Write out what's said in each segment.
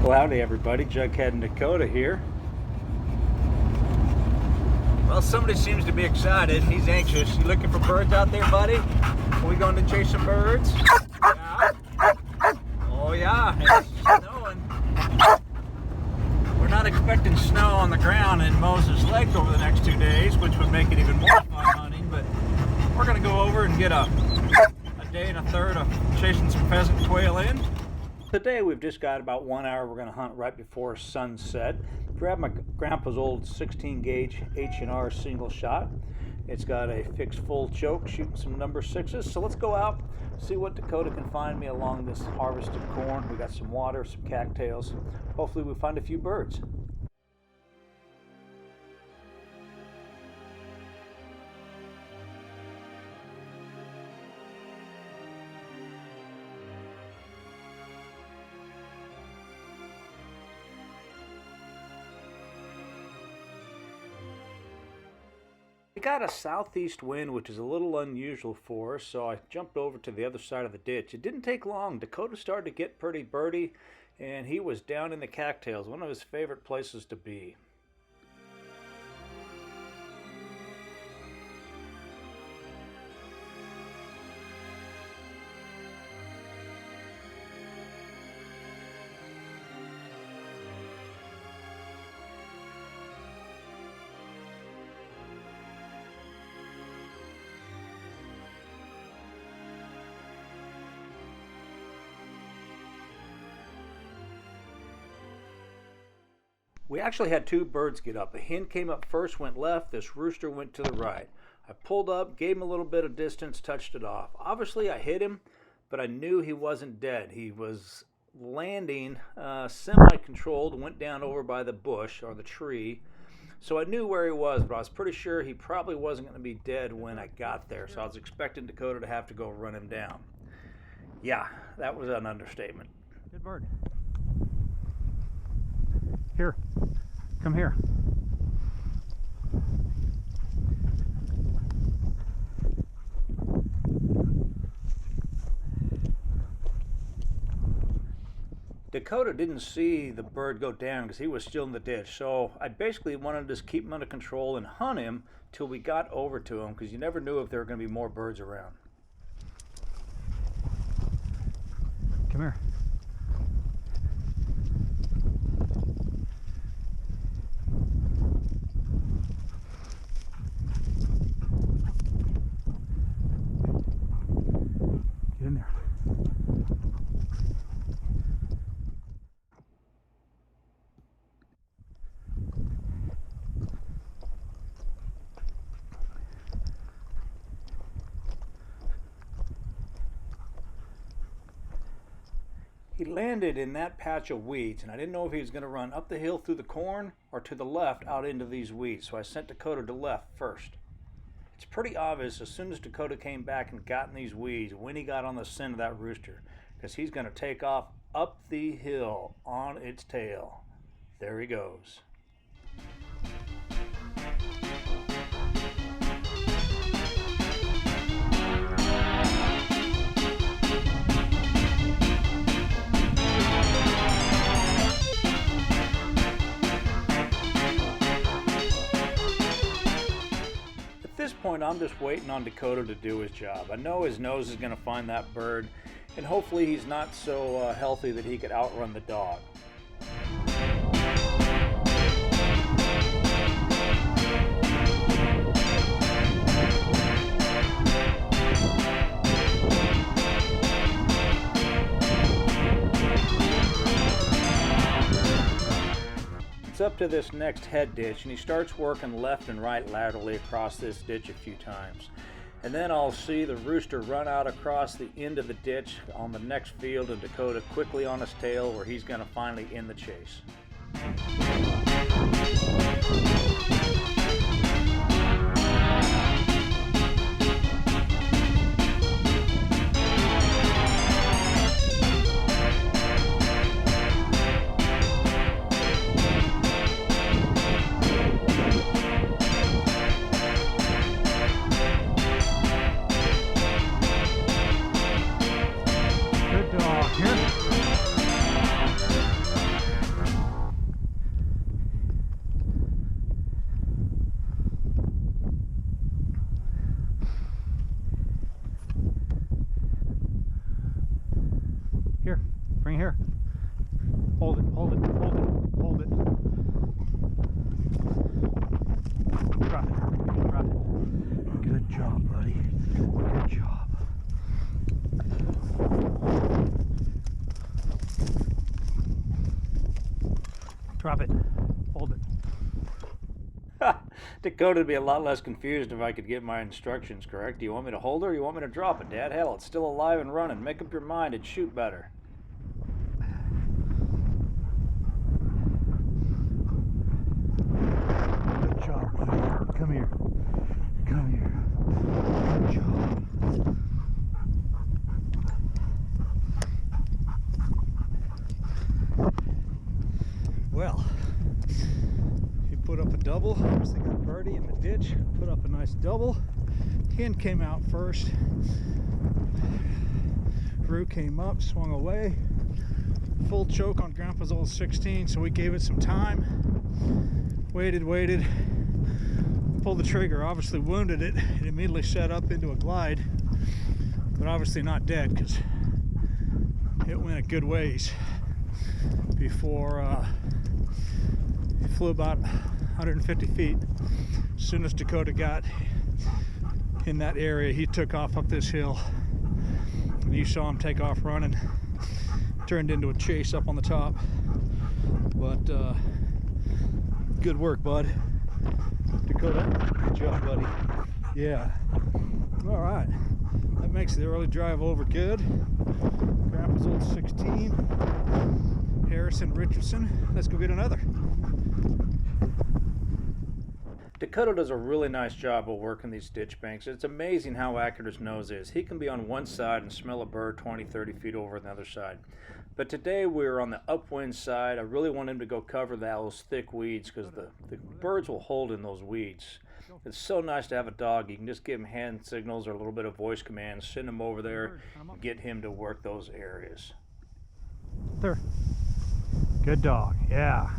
Well, howdy everybody, Jughead and Decoto here. Well, somebody seems to be excited. He's anxious. You looking for birds out there, buddy? Are we going to chase some birds? Yeah. Oh yeah, it's snowing. We're not expecting snow on the ground in Moses Lake over the next 2 days, which would make it even more fun hunting, but we're going to go over and get a day and a third of chasing some pheasant and quail in. Today we've just got about 1 hour. We're going to hunt right before sunset. Grab my grandpa's old 16 gauge H&R single shot. It's got a fixed full choke, shooting some number 6s. So let's go out, see what Decoto can find me along this harvested corn. We got some water, some cattails. Hopefully we find a few birds. We got a southeast wind, which is a little unusual for us, so I jumped over to the other side of the ditch. It didn't take long. Decoto started to get pretty birdy, and he was down in the cattails, one of his favorite places to be. We actually had two birds get up. A hen came up first, went left. This rooster went to the right. I pulled up, gave him a little bit of distance, touched it off. Obviously, I hit him, but I knew he wasn't dead. He was landing semi-controlled, went down over by the bush or the tree. So I knew where he was, but I was pretty sure he probably wasn't going to be dead when I got there. So I was expecting Decoto to have to go run him down. Yeah, that was an understatement. Good bird. Here, come here. Decoto didn't see the bird go down because he was still in the ditch, so I basically wanted to just keep him under control and hunt him till we got over to him, because you never knew if there were going to be more birds around. Come here. Get in there. He landed in that patch of weeds, and I didn't know if he was going to run up the hill through the corn or to the left out into these weeds, so I sent Decoto to left first. It's pretty obvious as soon as Decoto came back and got in these weeds when he got on the scent of that rooster, because he's going to take off up the hill on its tail. There he goes. At this point, I'm just waiting on Decoto to do his job. I know his nose is going to find that bird, and hopefully he's not so healthy that he could outrun the dog. It's up to this next head ditch, and he starts working left and right laterally across this ditch a few times. And then I'll see the rooster run out across the end of the ditch on the next field, and Decoto quickly on his tail, where he's going to finally end the chase. Here, bring it here. Hold it, hold it, hold it, hold it. Drop it, drop it. Good job, buddy. Good job. Drop it. Hold it. Decoto would be a lot less confused if I could get my instructions correct. Do you want me to hold her or you want me to drop it, Dad? Hell, it's still alive and running. Make up your mind and shoot better. Good job, buddy. Come here. Come here. Good job. Well, he put up a double. Obviously got a birdie in the ditch. Put up a nice double. Hen came out first. Rue came up, swung away. Full choke on Grandpa's old 16, so we gave it some time. Waited. Pulled the trigger. Obviously wounded it. It immediately set up into a glide, but obviously not dead because it went a good ways before it flew about 150 feet. As soon as Decoto got in that area, he took off up this hill. And you saw him take off running. Turned into a chase up on the top. But good work, bud. Decoto, good job, buddy. Yeah. All right. That makes the early drive over good. Grandpa's old 16. Harrison, Richardson. Let's go get another. Decoto does a really nice job of working these ditch banks. It's amazing how accurate his nose is. He can be on one side and smell a bird 20, 30 feet over on the other side. But today we were on the upwind side. I really want him to go cover those thick weeds because the birds will hold in those weeds. It's so nice to have a dog. You can just give him hand signals or a little bit of voice commands, send him over there, and get him to work those areas. There. Good dog, yeah.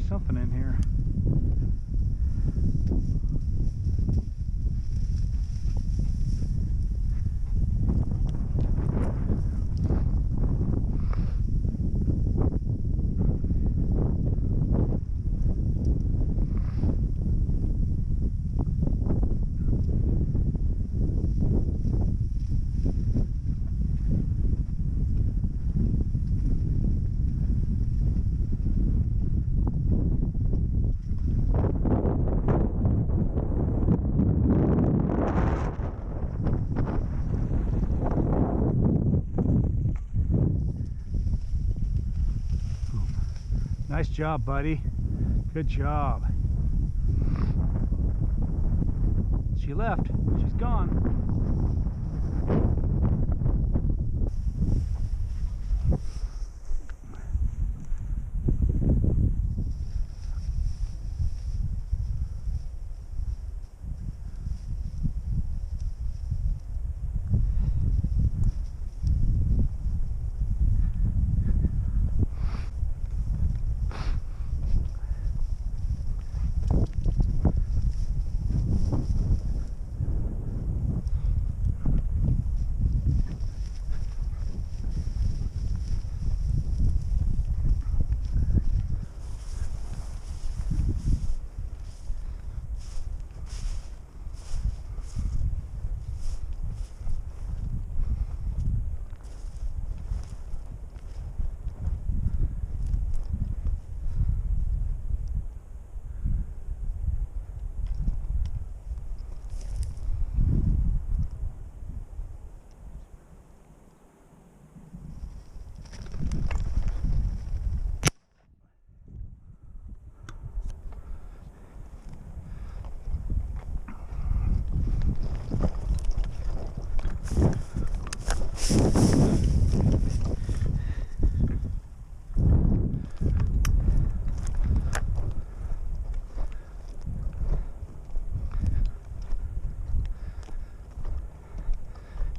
Something in here. Nice job, buddy. Good job. She left. She's gone.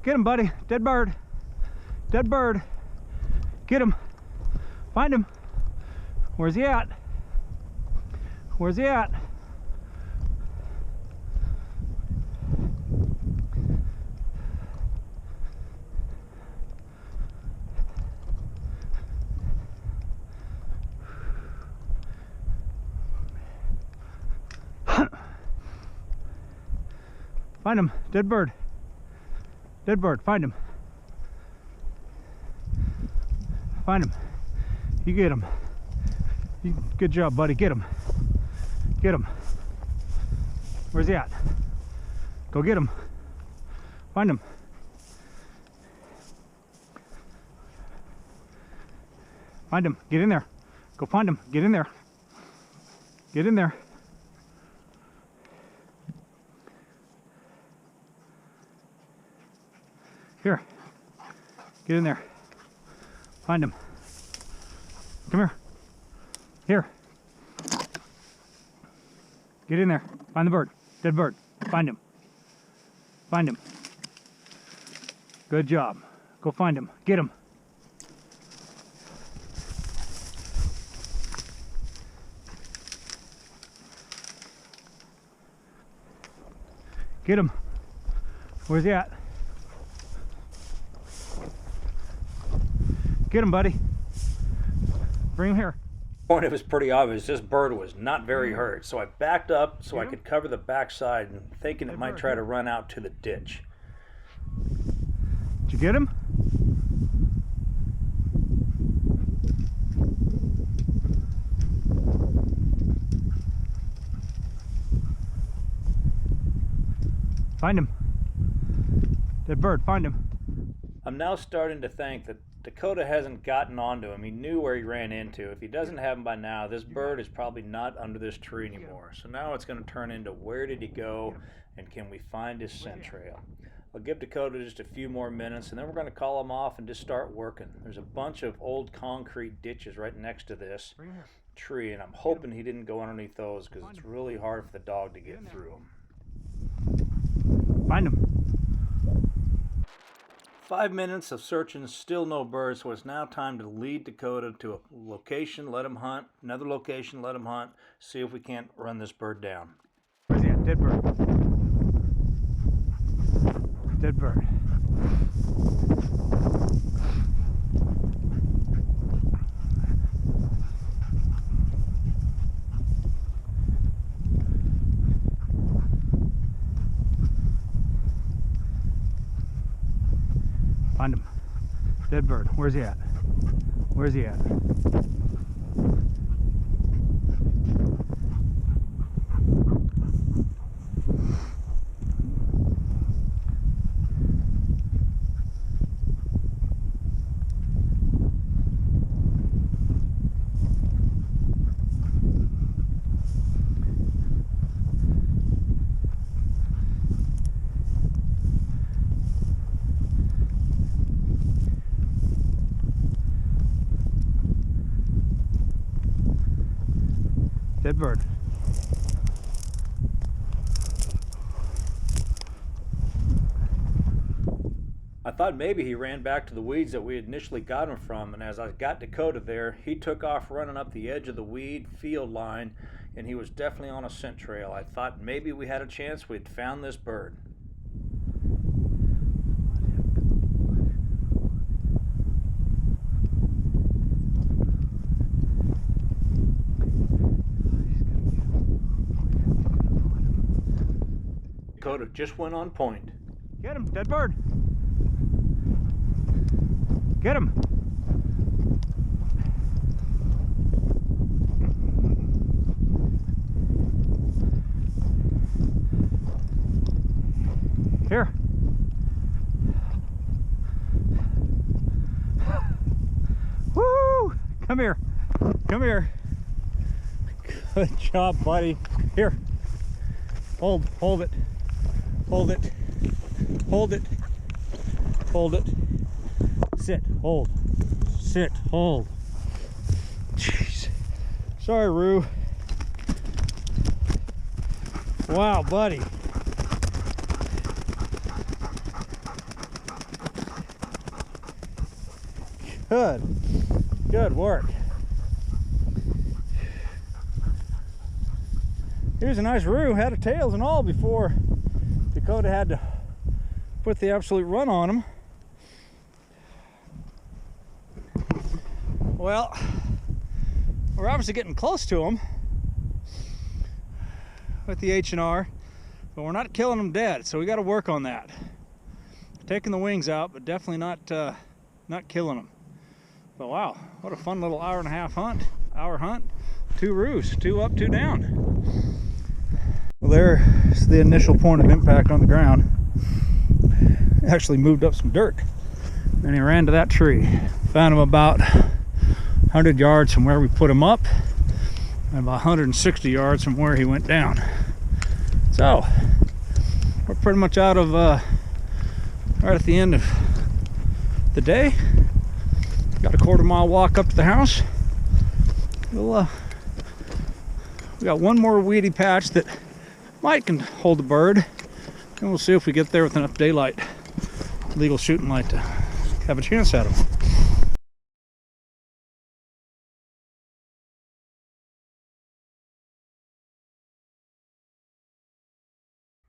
Get him, buddy. Dead bird. Dead bird. Get him. Find him. Where's he at? Where's he at? Find him. Dead bird. Dead bird. Find him. Find him. You get him. Good job, buddy. Get him. Get him. Where's he at? Go get him. Find him. Find him. Get in there. Go find him. Get in there. Get in there. Here. Get in there. Find him. Come here. Here. Get in there. Find the bird. Dead bird. Find him. Find him. Good job. Go find him. Get him. Get him. Where's he at? Get him, buddy. Bring him here. Point, it was pretty obvious this bird was not very hurt, so I backed up so I could cover the backside, and thinking it might try to run out to the ditch. Did you get him? Find him. Dead bird, find him. I'm now starting to think that Decoto hasn't gotten onto him. He knew where he ran into. If he doesn't have him by now, this bird is probably not under this tree anymore. So now it's going to turn into where did he go and can we find his scent trail. I'll give Decoto just a few more minutes and then we're going to call him off and just start working. There's a bunch of old concrete ditches right next to this tree, and I'm hoping he didn't go underneath those because it's really hard for the dog to get through them. Find him. 5 minutes of searching, still no birds, so it's now time to lead Decoto to a location, let him hunt, another location, let him hunt, see if we can't run this bird down. Where's he at? Dead bird. Dead bird. Find him. Dead bird. Where's he at? Where's he at? Dead bird. I thought maybe he ran back to the weeds that we initially got him from, and as I got Decoto there, he took off running up the edge of the weed field line, and he was definitely on a scent trail. I thought maybe we had a chance we'd found this bird. Decoto just went on point. Get him, dead bird. Get him. Here. Woo! Come here. Come here. Good job, buddy. Here. Hold it. Hold it. Hold it. Hold it. Sit. Hold. Sit. Hold. Jeez. Sorry, Roo. Wow, buddy. Good work. Here's a nice roo, had a tails and all before Decoto had to put the absolute run on him. Well, we're obviously getting close to him with the H&R, but we're not killing them dead, so we got to work on that. Taking the wings out, but definitely not killing them. But wow, what a fun little hour hunt. 2 roos, 2 up, 2 down. Well, there's the initial point of impact on the ground. Actually moved up some dirt, and he ran to that tree. Found him about 100 yards from where we put him up, and about 160 yards from where he went down. So we're pretty much out of right at the end of the day. Got a quarter-mile walk up to the house. We got one more weedy patch that might can hold a bird, and we'll see if we get there with enough daylight, legal shooting light, to have a chance at him.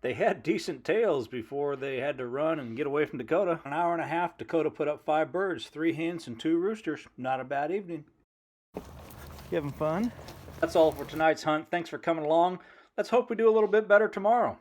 They had decent tails before they had to run and get away from Decoto. An hour and a half, Decoto put up 5 birds, 3 hens and 2 roosters. Not a bad evening. You having fun? That's all for tonight's hunt. Thanks for coming along. Let's hope we do a little bit better tomorrow.